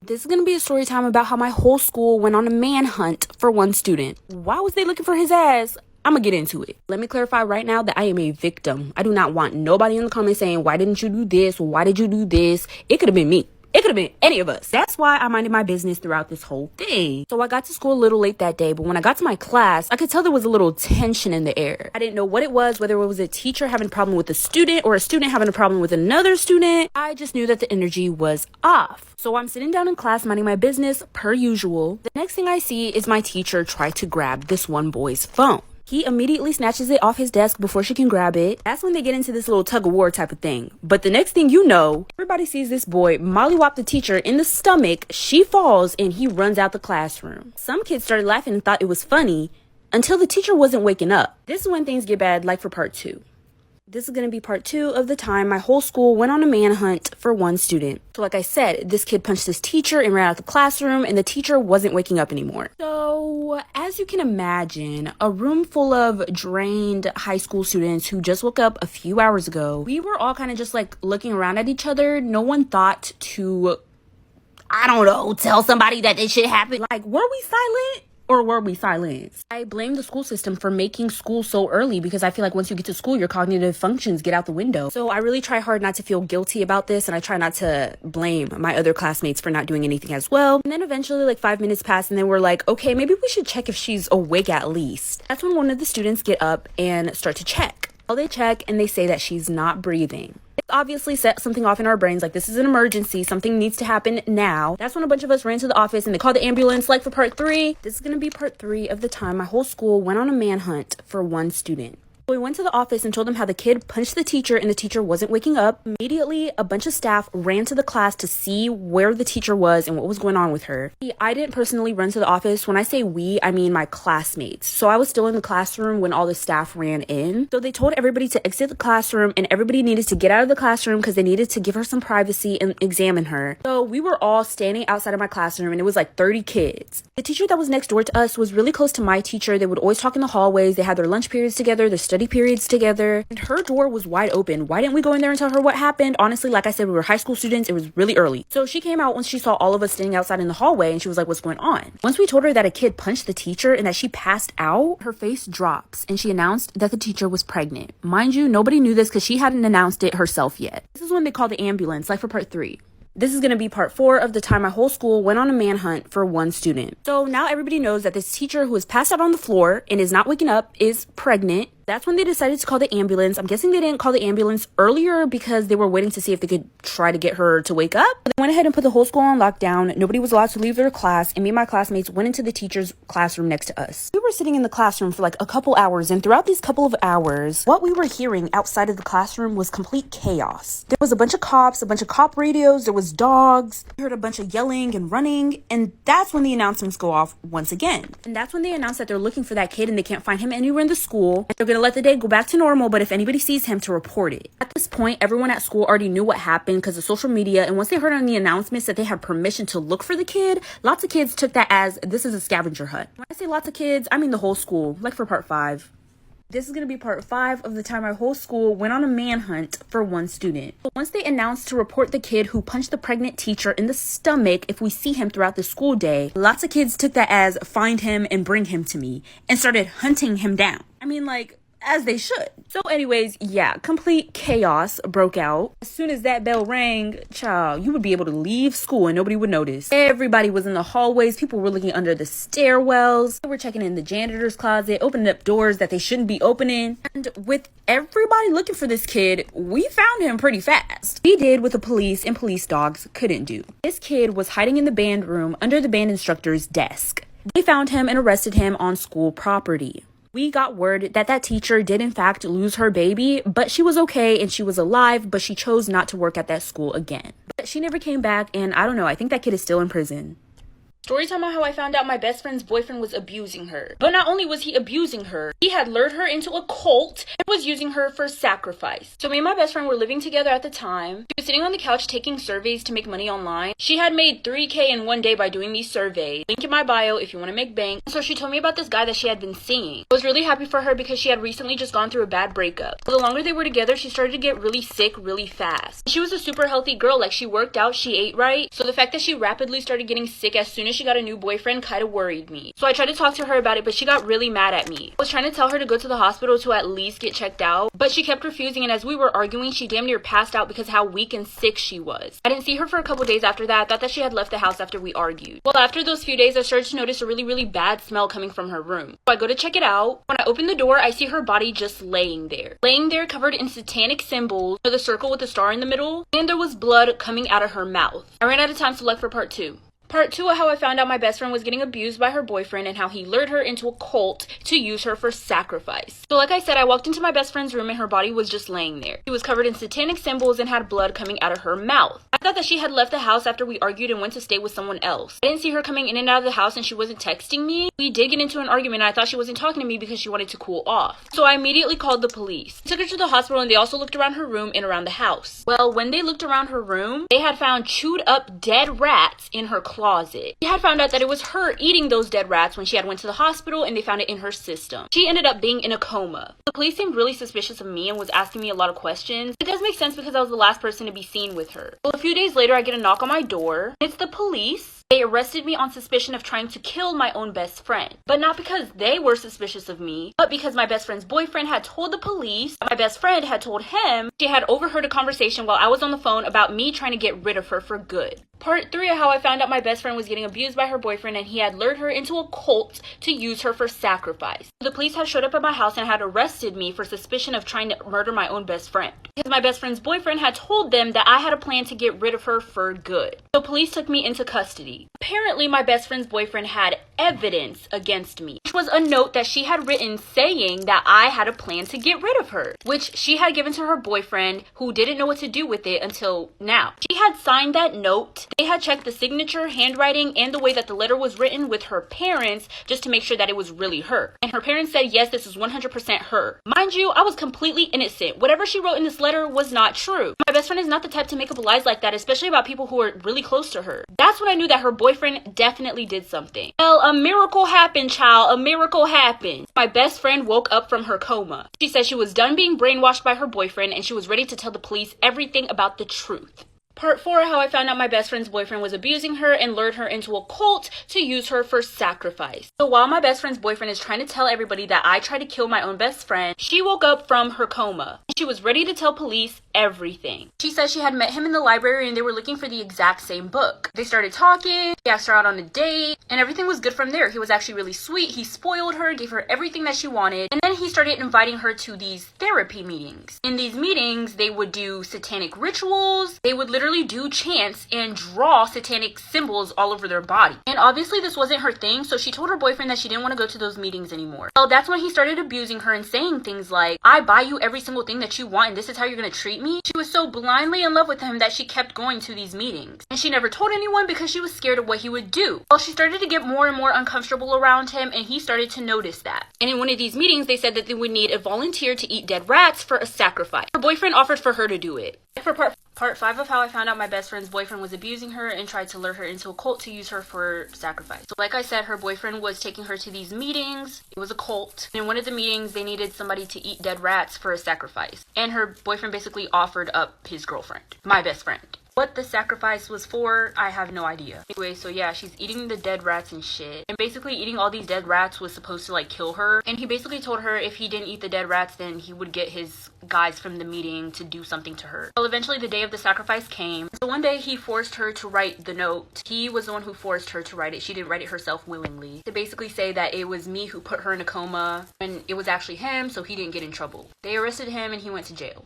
This is going to be a story time about how my whole school went on a manhunt for one student. Why was they looking for his ass? I'm gonna get into it. Let me clarify right now that I am a victim. I do not want nobody in the comments saying, why didn't you do this? Why did you do this? It could have been me. It could have been any of us. That's why I minded my business throughout this whole thing. So I got to school a little late that day, but when I got to my class, I could tell there was a little tension in the air. I didn't know what it was, whether it was a teacher having a problem with a student or a student having a problem with another student. I just knew that the energy was off. So I'm sitting down in class minding my business per usual. The next thing I see is my teacher try to grab this one boy's phone. He immediately snatches it off his desk before she can grab it. That's when they get into this little tug of war type of thing. But the next thing you know, everybody sees this boy mollywop the teacher in the stomach. She falls and he runs out the classroom. Some kids started laughing and thought it was funny until the teacher wasn't waking up. This is when things get bad, like for part 2. This is going to be part 2 of the time my whole school went on a manhunt for one student. So like I said, this kid punched this teacher and ran out the classroom, and the teacher wasn't waking up anymore. So as you can imagine, a room full of drained high school students who just woke up a few hours ago, we were all kind of just like looking around at each other. No one thought to, I don't know, tell somebody that this shit happened. Like, were we silent? Or were we silenced? I blame the school system for making school so early because I feel like once you get to school, your cognitive functions get out the window. So I really try hard not to feel guilty about this, and I try not to blame my other classmates for not doing anything as well. And then eventually like 5 minutes pass, and then we're like, okay, maybe we should check if she's awake at least. That's when one of the students get up and start to check. Well, they check and they say that she's not breathing. It obviously set something off in our brains, like this is an emergency, something needs to happen now. That's when a bunch of us ran to the office and they called the ambulance. Like for part 3, this is going to be part 3 of the time my whole school went on a manhunt for one student. We went to the office and told them how the kid punched the teacher and the teacher wasn't waking up. Immediately, a bunch of staff ran to the class to see where the teacher was and what was going on with her. I didn't personally run to the office. When I say we, I mean my classmates. So I was still in the classroom when all the staff ran in. So they told everybody to exit the classroom, and everybody needed to get out of the classroom because they needed to give her some privacy and examine her. So we were all standing outside of my classroom, and it was like 30 kids. The teacher that was next door to us was really close to my teacher. They would always talk in the hallways. They had their lunch periods together, their study periods together, and her door was wide open. Why didn't we go in there and tell her what happened? Honestly, like I said, we were high school students. It was really early. So she came out once she saw all of us standing outside in the hallway, and she was like, what's going on? Once we told her that a kid punched the teacher and that she passed out, her face drops and she announced that the teacher was pregnant. Mind you, nobody knew this because she hadn't announced it herself yet. This is when they called the ambulance, like for part 3. This is going to be part 4 of the time my whole school went on a manhunt for one student. So now everybody knows that this teacher who is passed out on the floor and is not waking up is pregnant. That's when they decided to call the ambulance. I'm guessing they didn't call the ambulance earlier because they were waiting to see if they could try to get her to wake up. They went ahead and put the whole school on lockdown. Nobody was allowed to leave their class, and me and my classmates went into the teacher's classroom next to us. We were sitting in the classroom for like a couple hours, and throughout these couple of hours, what we were hearing outside of the classroom was complete chaos. There was a bunch of cops, a bunch of cop radios, there was dogs. We heard a bunch of yelling and running, and that's when the announcements go off once again. And that's when they announce that they're looking for that kid and they can't find him anywhere in the school. And they're gonna let the day go back to normal, but if anybody sees him, to report it. At this point, everyone at school already knew what happened because of social media, and once they heard on the announcements that they had permission to look for the kid, lots of kids took that as this is a scavenger hunt. When I say lots of kids, I mean the whole school, like for part 5. This is going to be part 5 of the time our whole school went on a manhunt for one student. So once they announced to report the kid who punched the pregnant teacher in the stomach if we see him throughout the school day, lots of kids took that as find him and bring him to me and started hunting him down. I mean, like, as they should. So anyways, yeah, complete chaos broke out. As soon as that bell rang, child, you would be able to leave school and nobody would notice. Everybody was in the hallways. People were looking under the stairwells. They were checking in the janitor's closet, opening up doors that they shouldn't be opening. And with everybody looking for this kid, we found him pretty fast. We did what the police and police dogs couldn't do. This kid was hiding in the band room under the band instructor's desk. They found him and arrested him on school property. We got word that that teacher did in fact lose her baby, but she was okay and she was alive, but she chose not to work at that school again. But she never came back, and I don't know, I think that kid is still in prison. Storytime on how I found out my best friend's boyfriend was abusing her. But not only was he abusing her, he had lured her into a cult and was using her for sacrifice. So me and my best friend were living together at the time. She was sitting on the couch taking surveys to make money online. She had made $3K in one day by doing these surveys. Link in my bio if you want to make bank. So she told me about this guy that she had been seeing. I was really happy for her because she had recently just gone through a bad breakup. So the longer they were together, she started to get really sick really fast. She was a super healthy girl. Like, she worked out, she ate right. So the fact that she rapidly started getting sick as soon as she got a new boyfriend kind of worried me. So I tried to talk to her about it, but she got really mad at me. I was trying to tell her to go to the hospital to at least get checked out, but she kept refusing, and as we were arguing, she damn near passed out because how weak and sick she was. I didn't see her for a couple days after that. I thought that she had left the house after we argued. Well, after those few days, I started to notice a really bad smell coming from her room. So I go to check it out. When I open the door, I see her body just laying there. Laying there covered in satanic symbols, the circle with the star in the middle, and there was blood coming out of her mouth. I ran out of time, so left for part 2. Part 2 of how I found out my best friend was getting abused by her boyfriend and how he lured her into a cult to use her for sacrifice. So like I said, I walked into my best friend's room and her body was just laying there. She was covered in satanic symbols and had blood coming out of her mouth. I thought that she had left the house after we argued and went to stay with someone else. I didn't see her coming in and out of the house, and she wasn't texting me. We did get into an argument and I thought she wasn't talking to me because she wanted to cool off. So I immediately called the police. Took her to the hospital, and they also looked around her room and around the house. Well, when they looked around her room, they had found chewed up dead rats in her closet. They had found out that it was her eating those dead rats when she had went to the hospital, and they found it in her system. She ended up being in a coma. The police seemed really suspicious of me and was asking me a lot of questions. It does make sense because I was the last person to be seen with her. Well, a few days later, I get a knock on my door. It's the police. They arrested me on suspicion of trying to kill my own best friend. But not because they were suspicious of me, but because my best friend's boyfriend had told the police that my best friend had told him she had overheard a conversation while I was on the phone about me trying to get rid of her for good. Part 3 of how I found out my best friend was getting abused by her boyfriend and he had lured her into a cult to use her for sacrifice. The police had showed up at my house and had arrested me for suspicion of trying to murder my own best friend, because my best friend's boyfriend had told them that I had a plan to get rid of her for good. So police took me into custody. Apparently, my best friend's boyfriend had evidence against me, which was a note that she had written saying that I had a plan to get rid of her, which she had given to her boyfriend, who didn't know what to do with it until now. She had signed that note. They had checked the signature, handwriting, and the way that the letter was written with her parents just to make sure that it was really her. And her parents said, yes, this is 100% her. Mind you, I was completely innocent. Whatever she wrote in this letter was not true. My best friend is not the type to make up lies like that, especially about people who are really close to her. That's when I knew that her boyfriend definitely did something. Well, a miracle happened, child. A miracle happened. My best friend woke up from her coma. She said she was done being brainwashed by her boyfriend and she was ready to tell the police everything about the truth. Part 4, how I found out my best friend's boyfriend was abusing her and lured her into a cult to use her for sacrifice. So while my best friend's boyfriend is trying to tell everybody that I tried to kill my own best friend, she woke up from her coma. She was ready to tell police everything. She said she had met him in the library and they were looking for the exact same book. They started talking, he asked her out on a date, and everything was good from there. He was actually really sweet. He spoiled her, gave her everything that she wanted, and then he started inviting her to these therapy meetings. In these meetings, they would do satanic rituals. They would literally do chants and draw satanic symbols all over their body. And obviously this wasn't her thing, so she told her boyfriend that she didn't want to go to those meetings anymore. So that's when he started abusing her and saying things like, I buy you every single thing that you want and this is how you're gonna treat me. She was so blindly in love with him that she kept going to these meetings. And she never told anyone because she was scared of what he would do. Well, she started to get more and more uncomfortable around him and he started to notice that. And in one of these meetings, they said that they would need a volunteer to eat dead rats for a sacrifice. Her boyfriend offered for her to do it. For part 5 of how I found out my best friend's boyfriend was abusing her and tried to lure her into a cult to use her for sacrifice. So like I said, her boyfriend was taking her to these meetings. It was a cult. And in one of the meetings, they needed somebody to eat dead rats for a sacrifice. And her boyfriend basically offered up his girlfriend, my best friend. What the sacrifice was for, I have no idea. Anyway, so yeah, she's eating the dead rats and shit. And basically eating all these dead rats was supposed to like kill her. And he basically told her if he didn't eat the dead rats, then he would get his guys from the meeting to do something to her. Well, eventually the day of the sacrifice came. So one day he forced her to write the note. He was the one who forced her to write it. She didn't write it herself willingly. To basically say that it was me who put her in a coma and it was actually him, so he didn't get in trouble. They arrested him and he went to jail.